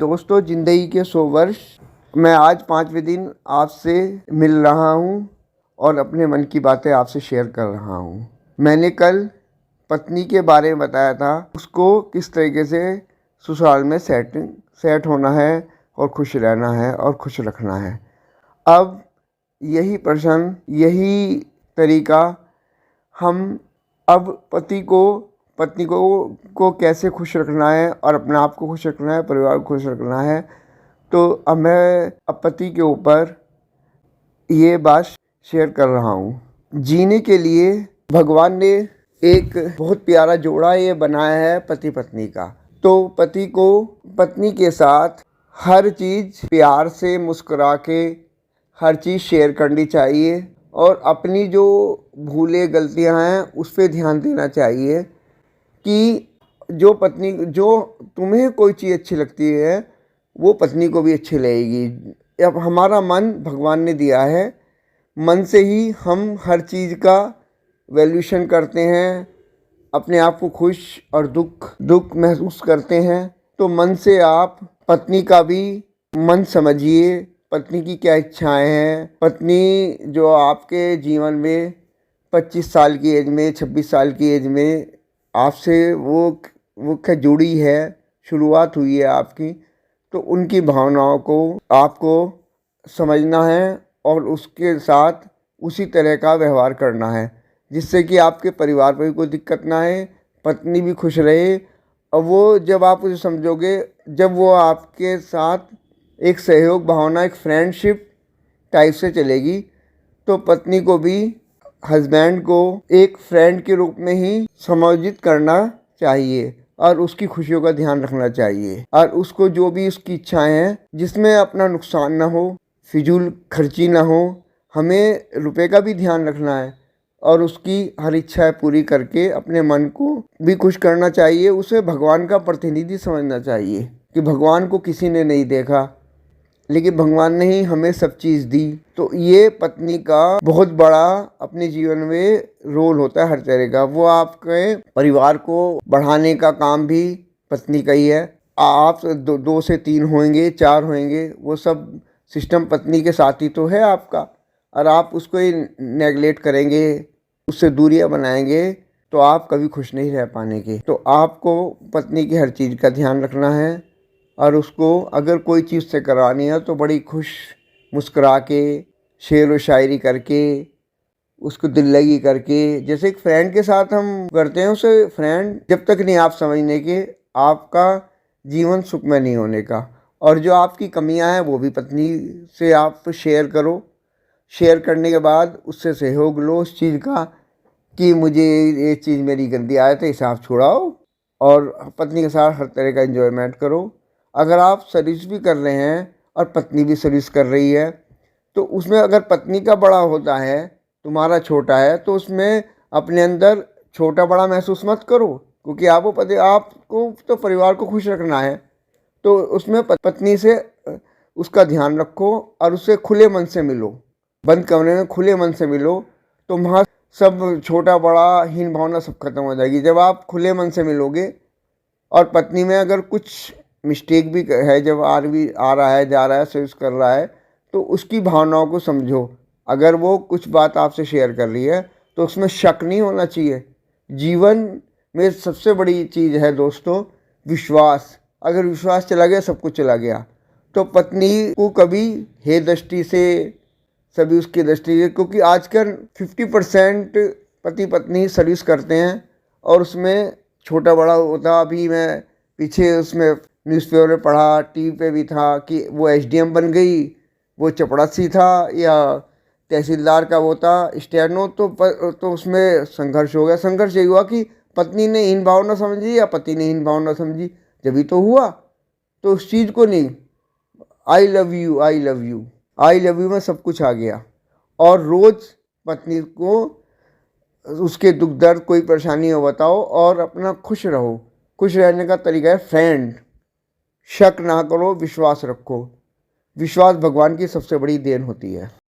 दोस्तों, ज़िंदगी के 100 वर्ष मैं आज 5वें दिन आपसे मिल रहा हूँ और अपने मन की बातें आपसे शेयर कर रहा हूँ। मैंने कल पत्नी के बारे में बताया था, उसको किस तरीके से ससुराल में सेट होना है और खुश रहना है और खुश रखना है। अब यही प्रश्न, यही तरीका हम अब पत्नी को कैसे खुश रखना है और अपने आप को खुश रखना है, परिवार को खुश रखना है। तो अब मैं पति के ऊपर ये बात शेयर कर रहा हूँ। जीने के लिए भगवान ने एक बहुत प्यारा जोड़ा ये बनाया है, पति पत्नी का। तो पति को पत्नी के साथ हर चीज़ प्यार से मुस्कुरा के हर चीज़ शेयर करनी चाहिए और अपनी जो भूलें गलतियां हैं उस पर ध्यान देना चाहिए कि जो तुम्हें कोई चीज़ अच्छी लगती है वो पत्नी को भी अच्छी लगेगी। अब हमारा मन भगवान ने दिया है, मन से ही हम हर चीज़ का वैल्यूएशन करते हैं, अपने आप को खुश और दुख महसूस करते हैं। तो मन से आप पत्नी का भी मन समझिए, पत्नी की क्या इच्छाएं हैं। पत्नी जो आपके जीवन में 25 साल की एज में, 26 साल की एज में आपसे वो क्या जुड़ी है, शुरुआत हुई है आपकी, तो उनकी भावनाओं को आपको समझना है और उसके साथ उसी तरह का व्यवहार करना है जिससे कि आपके परिवार पर भी कोई दिक्कत ना आए, पत्नी भी खुश रहे। और वो जब आप उसे समझोगे, जब वो आपके साथ एक सहयोग भावना, एक फ्रेंडशिप टाइप से चलेगी, तो पत्नी को भी हस्बैंड को एक फ्रेंड के रूप में ही समायोजित करना चाहिए और उसकी खुशियों का ध्यान रखना चाहिए। और उसको जो भी उसकी इच्छाएं हैं जिसमें अपना नुकसान ना हो, फिजूल खर्ची ना हो, हमें रुपए का भी ध्यान रखना है और उसकी हर इच्छाएं पूरी करके अपने मन को भी खुश करना चाहिए। उसे भगवान का प्रतिनिधि समझना चाहिए कि भगवान को किसी ने नहीं देखा, लेकिन भगवान ने ही हमें सब चीज़ दी। तो ये पत्नी का बहुत बड़ा अपने जीवन में रोल होता है हर तरह का। वो आपके परिवार को बढ़ाने का काम भी पत्नी का ही है। आप 2 से 3 होंगे, 4 होंगे, वो सब सिस्टम पत्नी के साथ ही तो है आपका। और आप उसको ही नेगलेक्ट करेंगे, उससे दूरियां बनाएंगे, तो आप कभी खुश नहीं रह पाएंगे। तो आपको पत्नी की हर चीज़ का ध्यान रखना है और उसको अगर कोई चीज़ से करवानी है तो बड़ी खुश मुस्कुरा के, शेर व शायरी करके, उसको दिल लगी करके, जैसे एक फ्रेंड के साथ हम करते हैं। उसे फ्रेंड जब तक नहीं आप समझने के, आपका जीवन सुखमय नहीं होने का। और जो आपकी कमियां हैं वो भी पत्नी से आप शेयर करो। शेयर करने के बाद उससे सहयोग लो उस चीज़ का कि मुझे ये चीज़ मेरी गंदी आदत है, इसे आप छुड़ाओ और पत्नी के साथ हर तरह का एंजॉयमेंट करो। अगर आप सर्विस भी कर रहे हैं और पत्नी भी सर्विस कर रही है, तो उसमें अगर पत्नी का बड़ा होता है, तुम्हारा छोटा है, तो उसमें अपने अंदर छोटा बड़ा महसूस मत करो, क्योंकि आपको तो परिवार को खुश रखना है। तो उसमें पत्नी से उसका ध्यान रखो और उससे खुले मन से मिलो, बंद कमरे में खुले मन से मिलो, तो वहाँ सब छोटा बड़ा हीन भावना सब खत्म हो जाएगी। जब आप खुले मन से मिलोगे और पत्नी में अगर कुछ मिस्टेक भी है, जब आ रहा है, जा रहा है, सर्विस कर रहा है, तो उसकी भावनाओं को समझो। अगर वो कुछ बात आपसे शेयर कर रही है तो उसमें शक नहीं होना चाहिए। जीवन में सबसे बड़ी चीज़ है दोस्तों विश्वास। अगर विश्वास चला गया, सब कुछ चला गया। तो पत्नी को कभी हे दृष्टि से, सभी उसकी दृष्टि से, क्योंकि आजकल 50% पति पत्नी सर्विस करते हैं और उसमें छोटा बड़ा होता। अभी मैं पीछे उसमें न्यूज़पेपर में पढ़ा, टीवी पे भी था कि वो एसडीएम बन गई, वो चपड़ासी था, या तहसीलदार का वो था स्टेनो। तो उसमें संघर्ष हो गया। संघर्ष ये हुआ कि पत्नी ने हीन भावना समझी या पति ने हीन भावना समझी, जब तो हुआ। तो उस चीज़ को नहीं, I love you, I love you, I love you में सब कुछ आ गया। और रोज़ पत्नी को उसके दुख दर्द, कोई परेशानी हो बताओ और अपना खुश रहो। खुश रहने का तरीका है फ्रेंड, शक ना करो, विश्वास रखो। विश्वास भगवान की सबसे बड़ी देन होती है।